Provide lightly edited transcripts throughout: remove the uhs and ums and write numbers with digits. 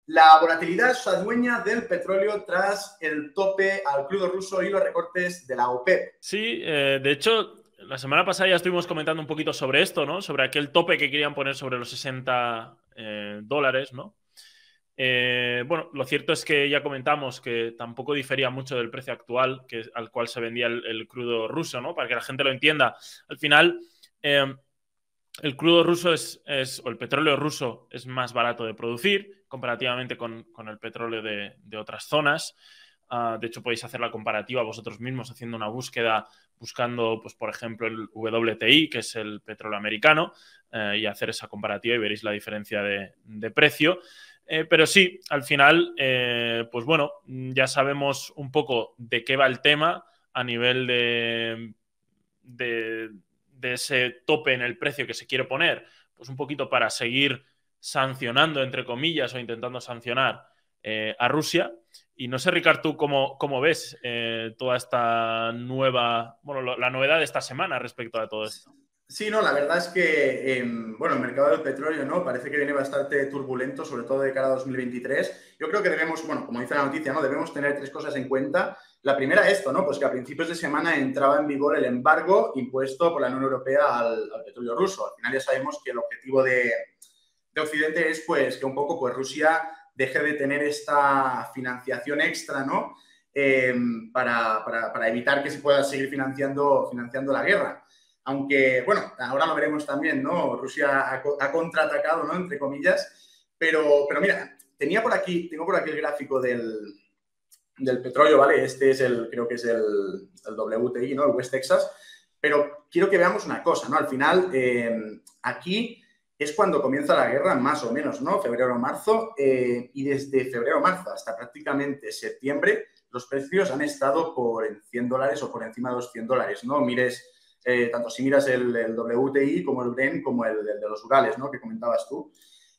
La volatilidad se adueña del petróleo tras el tope al crudo ruso y los recortes de la OPEP. Sí, de hecho, la semana pasada ya estuvimos comentando un poquito sobre esto, ¿no? Sobre aquel tope que querían poner sobre los 60 dólares, ¿no? Bueno, lo cierto es que ya comentamos que tampoco difería mucho del precio actual al cual se vendía el crudo ruso, ¿no? Para que la gente lo entienda. Al final, el crudo ruso o el petróleo ruso es más barato de producir comparativamente con el petróleo de otras zonas. De hecho, podéis hacer la comparativa vosotros mismos haciendo una búsqueda, buscando, pues, por ejemplo, el WTI, que es el petróleo americano, y hacer esa comparativa y veréis la diferencia de precio. Pero sí, al final, pues bueno, ya sabemos un poco de qué va el tema a nivel de ese tope en el precio que se quiere poner, pues un poquito para seguir sancionando, entre comillas, o intentando sancionar a Rusia. Y no sé, Ricard, tú cómo ves toda esta nueva, bueno, la novedad de esta semana respecto a todo esto. Sí, no, la verdad es que, bueno, el mercado del petróleo, ¿no? Parece que viene bastante turbulento, sobre todo de cara a 2023. Yo creo que debemos, bueno, como dice la noticia, ¿no? Debemos tener tres cosas en cuenta. La primera, esto, ¿no? Pues que a principios de semana entraba en vigor el embargo impuesto por la Unión Europea al petróleo ruso. Al final ya sabemos que el objetivo de Occidente es, pues, que un poco, pues, Rusia deje de tener esta financiación extra, ¿no? Para evitar que se pueda seguir financiando la guerra. Aunque, bueno, ahora lo veremos también, ¿no? Rusia ha contraatacado, ¿no? Entre comillas. Pero mira, tengo por aquí el gráfico del petróleo, ¿vale? Este es creo que es el WTI, ¿no? El West Texas. Pero quiero que veamos una cosa, ¿no? Al final, aquí es cuando comienza la guerra, más o menos, ¿no? Febrero-marzo. Y desde febrero-marzo hasta prácticamente septiembre, los precios han estado por $100 o por encima de los $100, ¿no? Tanto si miras el WTI como el Brent como el de los Urales, ¿no? Que comentabas tú.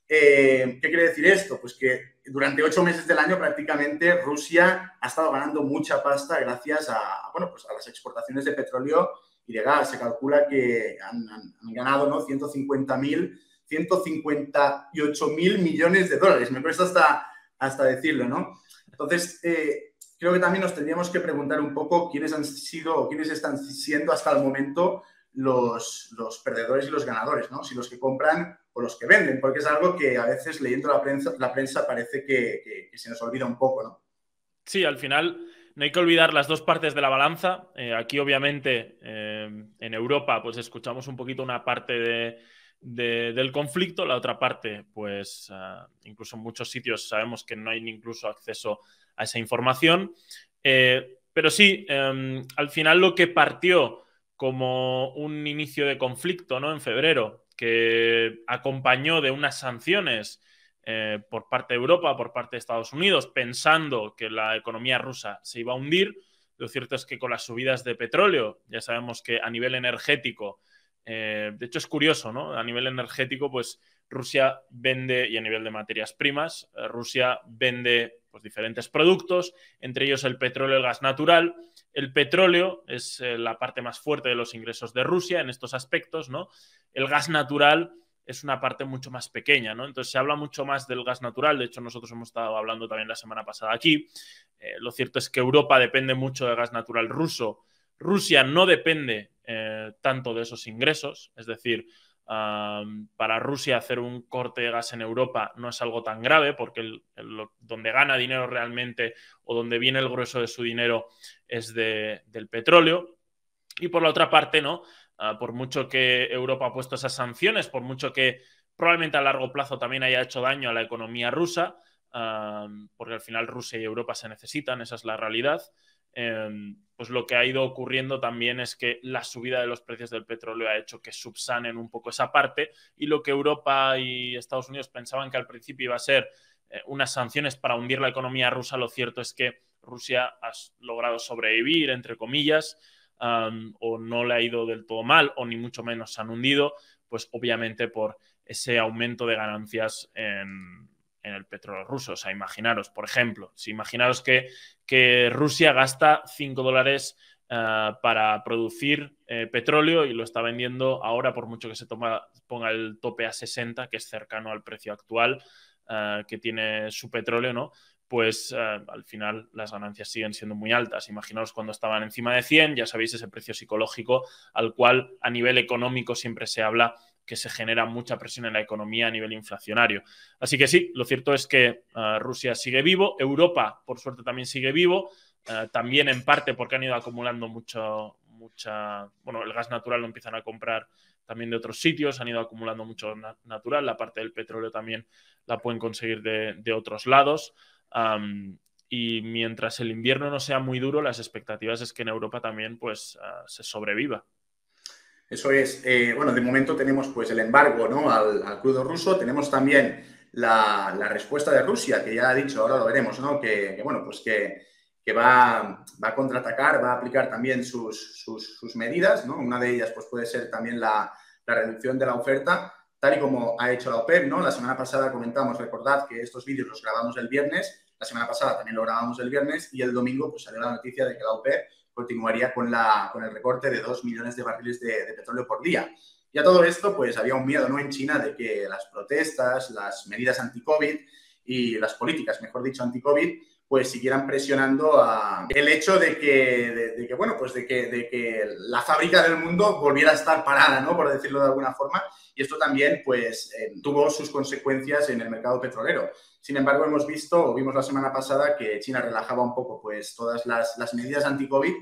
¿Qué quiere decir esto? Pues que durante 8 meses del año prácticamente Rusia ha estado ganando mucha pasta gracias bueno, pues a las exportaciones de petróleo y de gas. Se calcula que han ganado, ¿no? 158.000 millones de dólares. Me cuesta hasta decirlo, ¿no? Entonces, creo que también nos tendríamos que preguntar un poco quiénes han sido o quiénes están siendo hasta el momento los perdedores y los ganadores, ¿no? Si los que compran o los que venden, porque es algo que a veces leyendo la prensa parece que se nos olvida un poco, ¿no? Sí, al final no hay que olvidar las dos partes de la balanza. Aquí, obviamente, en Europa, pues escuchamos un poquito una parte del conflicto, la otra parte, pues incluso en muchos sitios sabemos que no hay ni incluso acceso a esa información. Pero sí, al final lo que partió como un inicio de conflicto, ¿no? En febrero, que acompañó de unas sanciones por parte de Europa, por parte de Estados Unidos, pensando que la economía rusa se iba a hundir. Lo cierto es que con las subidas de petróleo, ya sabemos que a nivel energético, de hecho es curioso, ¿no? A nivel energético, pues Rusia vende, y a nivel de materias primas, Rusia vende pues, diferentes productos, entre ellos el petróleo y el gas natural. El petróleo es la parte más fuerte de los ingresos de Rusia en estos aspectos, ¿no? El gas natural es una parte mucho más pequeña, ¿no? Entonces se habla mucho más del gas natural, de hecho nosotros hemos estado hablando también la semana pasada aquí. Lo cierto es que Europa depende mucho del gas natural ruso. Rusia no depende tanto de esos ingresos, es decir, para Rusia hacer un corte de gas en Europa no es algo tan grave porque donde gana dinero realmente o donde viene el grueso de su dinero es del petróleo. Y por la otra parte, ¿no? Por mucho que Europa ha puesto esas sanciones, por mucho que probablemente a largo plazo también haya hecho daño a la economía rusa, porque al final Rusia y Europa se necesitan, esa es la realidad, pues lo que ha ido ocurriendo también es que la subida de los precios del petróleo ha hecho que subsanen un poco esa parte y lo que Europa y Estados Unidos pensaban que al principio iba a ser unas sanciones para hundir la economía rusa, lo cierto es que Rusia ha logrado sobrevivir, entre comillas, o no le ha ido del todo mal, o ni mucho menos se han hundido, pues obviamente por ese aumento de ganancias en el petróleo ruso. O sea, imaginaros, por ejemplo, si imaginaros que Rusia gasta $5 para producir petróleo y lo está vendiendo ahora, por mucho que se ponga el tope a 60, que es cercano al precio actual, que tiene su petróleo, ¿no? Pues al final las ganancias siguen siendo muy altas. Imaginaos cuando estaban encima de 100, ya sabéis ese precio psicológico al cual a nivel económico siempre se habla que se genera mucha presión en la economía a nivel inflacionario. Así que sí, lo cierto es que Rusia sigue vivo, Europa por suerte también sigue vivo, también en parte porque han ido acumulando bueno, el gas natural lo empiezan a comprar también de otros sitios, han ido acumulando mucho natural, la parte del petróleo también la pueden conseguir de otros lados. Y mientras el invierno no sea muy duro, las expectativas es que en Europa también pues se sobreviva. Eso es. Bueno, de momento tenemos pues el embargo, ¿no?, al crudo ruso. Tenemos también la respuesta de Rusia, que ya ha dicho, ahora lo veremos, ¿no?, bueno, pues que va a contraatacar, va a aplicar también sus medidas, ¿no? Una de ellas pues puede ser también la reducción de la oferta, tal y como ha hecho la OPEP, ¿no? La semana pasada comentamos, recordad que estos vídeos los grabamos el viernes, la semana pasada también lo grabamos el viernes y el domingo pues salió la noticia de que la OPEP continuaría con el recorte de 2 millones de barriles de petróleo por día. Y a todo esto, pues había un miedo, ¿no?, en China de que las protestas, las medidas anti-COVID y las políticas, mejor dicho, anti-COVID, pues siguieran presionando el hecho de que bueno, pues de que la fábrica del mundo volviera a estar parada, ¿no?, por decirlo de alguna forma. Y esto también, pues, tuvo sus consecuencias en el mercado petrolero. Sin embargo, vimos la semana pasada que China relajaba un poco pues todas las medidas anti-COVID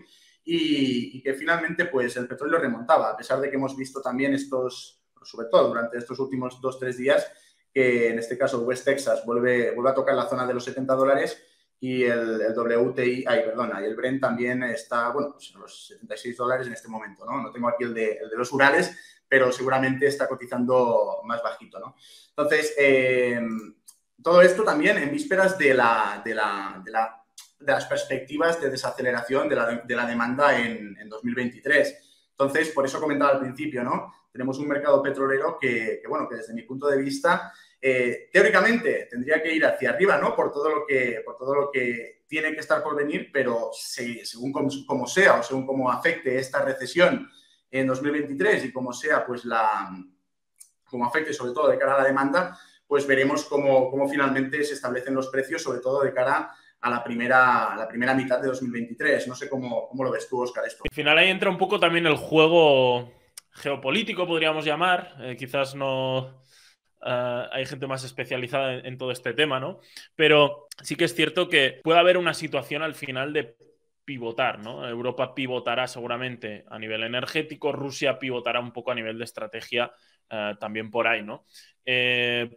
y que finalmente pues el petróleo remontaba, a pesar de que hemos visto también sobre todo durante estos últimos 2-3 días, que en este caso West Texas vuelve a tocar la zona de los $70 y el WTI, y el Brent también está, bueno, pues en los $76 en este momento, ¿no? No tengo aquí el de los Urales, pero seguramente está cotizando más bajito, ¿no? Entonces, todo esto también en vísperas de las perspectivas de desaceleración de la demanda en 2023. Entonces, por eso comentaba al principio, ¿no? Tenemos un mercado petrolero que desde mi punto de vista, teóricamente tendría que ir hacia arriba, ¿no?, por todo lo que tiene que estar por venir, pero según como sea o según cómo afecte esta recesión en 2023 y como sea, pues como afecte sobre todo de cara a la demanda, pues veremos cómo finalmente se establecen los precios, sobre todo de cara a la primera mitad de 2023. No sé cómo lo ves tú, Óscar, esto. Al final ahí entra un poco también el juego geopolítico, podríamos llamar. Quizás no hay gente más especializada en todo este tema, ¿no? Pero sí que es cierto que puede haber una situación al final de pivotar, ¿no? Europa pivotará seguramente a nivel energético, Rusia pivotará un poco a nivel de estrategia también por ahí, ¿no?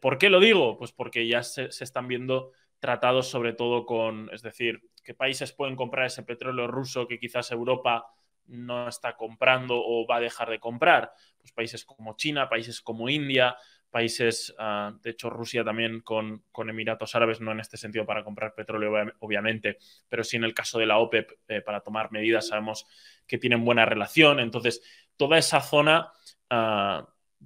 ¿Por qué lo digo? Pues porque ya se están viendo tratados sobre todo es decir, qué países pueden comprar ese petróleo ruso que quizás Europa no está comprando o va a dejar de comprar. Pues países como China, países como India, países, de hecho Rusia también con Emiratos Árabes, no en este sentido para comprar petróleo obviamente, pero sí en el caso de la OPEP para tomar medidas, sabemos que tienen buena relación. Entonces toda esa zona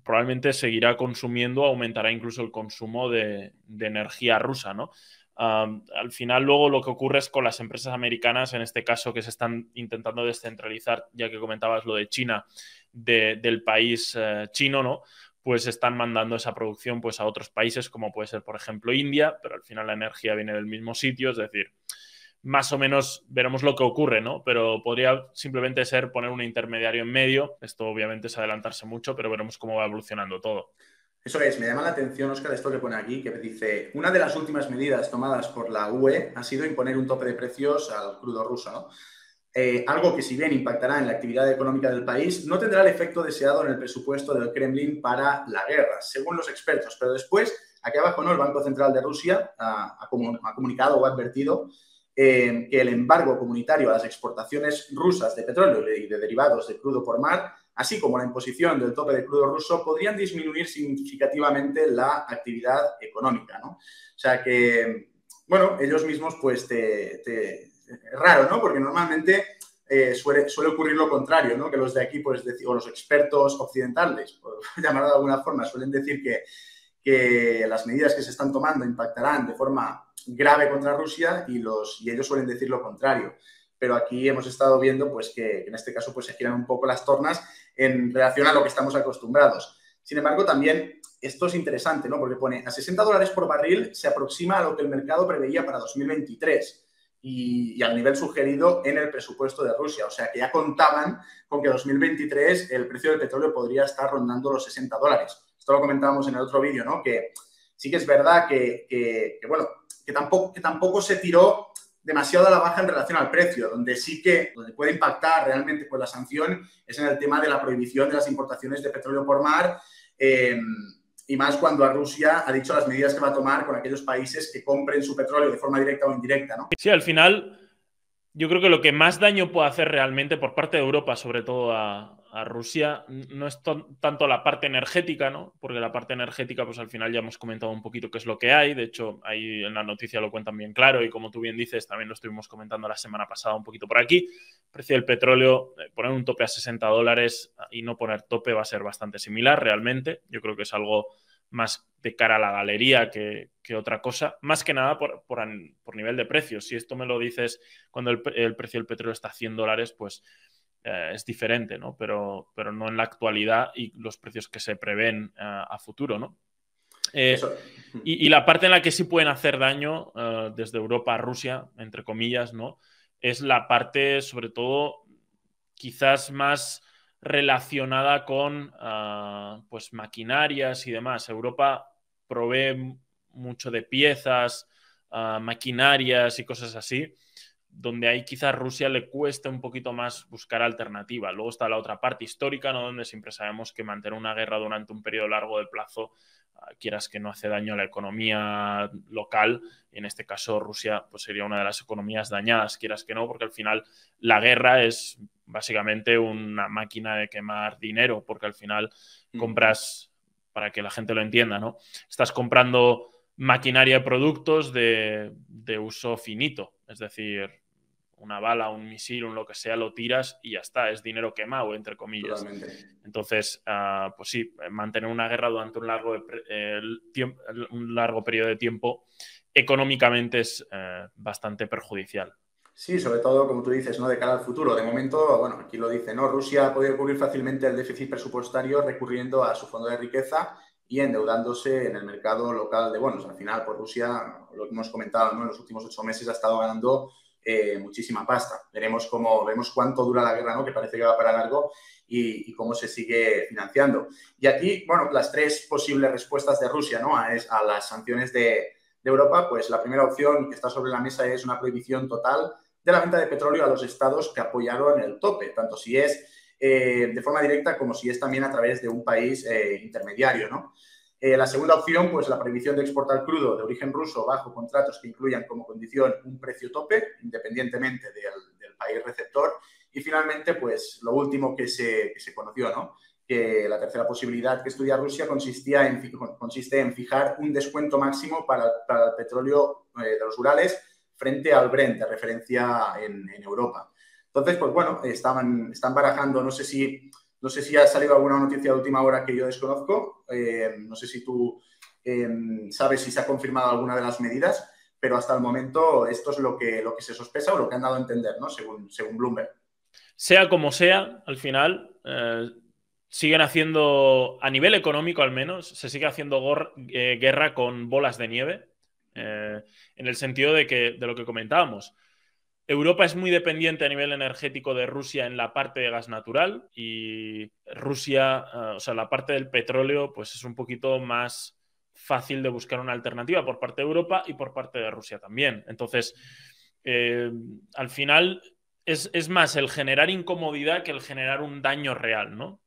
probablemente seguirá consumiendo, aumentará incluso el consumo de energía rusa, ¿no? Al final luego lo que ocurre es con las empresas americanas, en este caso que se están intentando descentralizar, ya que comentabas lo de China, del país chino, ¿no? Pues están mandando esa producción pues, a otros países, como puede ser, por ejemplo, India, pero al final la energía viene del mismo sitio, es decir, más o menos veremos lo que ocurre, ¿no? Pero podría simplemente ser poner un intermediario en medio. Esto obviamente es adelantarse mucho, pero veremos cómo va evolucionando todo. Eso es, me llama la atención, Óscar, esto que pone aquí, que dice, una de las últimas medidas tomadas por la UE ha sido imponer un tope de precios al crudo ruso, ¿no? Algo que si bien impactará en la actividad económica del país, no tendrá el efecto deseado en el presupuesto del Kremlin para la guerra, según los expertos. Pero después, aquí abajo, ¿no?, el Banco Central de Rusia ha comunicado o ha advertido que el embargo comunitario a las exportaciones rusas de petróleo y de derivados de crudo por mar, así como la imposición del tope de crudo ruso, podrían disminuir significativamente la actividad económica, ¿no? O sea que, bueno, ellos mismos, pues, es raro, ¿no? Porque normalmente suele ocurrir lo contrario, ¿no? Que los de aquí, pues, o los expertos occidentales, por llamarlo de alguna forma, suelen decir que las medidas que se están tomando impactarán de forma grave contra Rusia y ellos suelen decir lo contrario. Pero aquí hemos estado viendo pues, que en este caso pues, se giran un poco las tornas en relación a lo que estamos acostumbrados. Sin embargo, también esto es interesante, ¿no? Porque pone a $60 por barril se aproxima a lo que el mercado preveía para 2023 y al nivel sugerido en el presupuesto de Rusia. O sea, que ya contaban con que 2023 el precio del petróleo podría estar rondando los $60. Esto lo comentábamos en el otro vídeo, ¿no? Que sí que es verdad que tampoco se tiró demasiado a la baja en relación al precio. Donde sí que puede impactar realmente pues, la sanción es en el tema de la prohibición de las importaciones de petróleo por mar, y más cuando a Rusia ha dicho las medidas que va a tomar con aquellos países que compren su petróleo de forma directa o indirecta, ¿no? Sí, al final yo creo que lo que más daño puede hacer realmente por parte de Europa, sobre todo a Rusia, no es tanto la parte energética, ¿no? Porque la parte energética, pues al final ya hemos comentado un poquito qué es lo que hay. De hecho, ahí en la noticia lo cuentan bien claro y como tú bien dices, también lo estuvimos comentando la semana pasada un poquito por aquí. El precio del petróleo, poner un tope a $60 y no poner tope va a ser bastante similar realmente. Yo creo que es algo más de cara a la galería que otra cosa, más que nada por nivel de precios. Si esto me lo dices cuando el precio del petróleo está a $100, pues es diferente, ¿no? Pero no en la actualidad y los precios que se prevén a futuro, ¿no? Y la parte en la que sí pueden hacer daño desde Europa a Rusia, entre comillas, ¿no? Es la parte, sobre todo, quizás más relacionada con pues maquinarias y demás. Europa provee mucho de piezas, maquinarias y cosas así, donde ahí quizás Rusia le cueste un poquito más buscar alternativa. Luego está la otra parte histórica, ¿no? Donde siempre sabemos que mantener una guerra durante un periodo largo de plazo, quieras que no hace daño a la economía local, y en este caso Rusia pues sería una de las economías dañadas, quieras que no, porque al final la guerra es básicamente una máquina de quemar dinero, porque al final compras, para que la gente lo entienda, ¿no? Estás comprando maquinaria de productos de uso finito, es decir, una bala, un misil, un lo que sea, lo tiras y ya está, es dinero quemado, entre comillas. Totalmente. Entonces, pues sí, mantener una guerra durante un largo periodo de tiempo económicamente es bastante perjudicial. Sí, sobre todo, como tú dices, ¿no? De cara al futuro. De momento, bueno, aquí lo dice, ¿no? Rusia ha podido cubrir fácilmente el déficit presupuestario recurriendo a su fondo de riqueza y endeudándose en el mercado local de bonos. Al final, por Rusia, lo que hemos comentado, ¿no? En los últimos 8 meses ha estado ganando muchísima pasta. Vemos cuánto dura la guerra, ¿no? Que parece que va para largo y cómo se sigue financiando. Y aquí, bueno, las 3 posibles respuestas de Rusia, ¿no? A las sanciones de Europa, pues la primera opción que está sobre la mesa es una prohibición total de la venta de petróleo a los estados que apoyaron el tope, tanto si es de forma directa como si es también a través de un país intermediario, ¿no? La segunda opción, pues la prohibición de exportar crudo de origen ruso bajo contratos que incluyan como condición un precio tope, independientemente del país receptor. Y finalmente, pues lo último que se conoció, ¿no? Que la tercera posibilidad que estudia Rusia consiste en fijar un descuento máximo para el petróleo de los Urales frente al Brent, de referencia en Europa. Entonces, pues bueno, están barajando, no sé si ha salido alguna noticia de última hora que yo desconozco, no sé si tú sabes si se ha confirmado alguna de las medidas, pero hasta el momento esto es lo que se sospecha o lo que han dado a entender, ¿no? Según Bloomberg. Sea como sea, al final siguen haciendo, a nivel económico al menos, se sigue haciendo guerra con bolas de nieve, en el sentido de lo que comentábamos. Europa es muy dependiente a nivel energético de Rusia en la parte de gas natural y Rusia, o sea, la parte del petróleo, pues es un poquito más fácil de buscar una alternativa por parte de Europa y por parte de Rusia también. Entonces, al final es más el generar incomodidad que el generar un daño real, ¿no?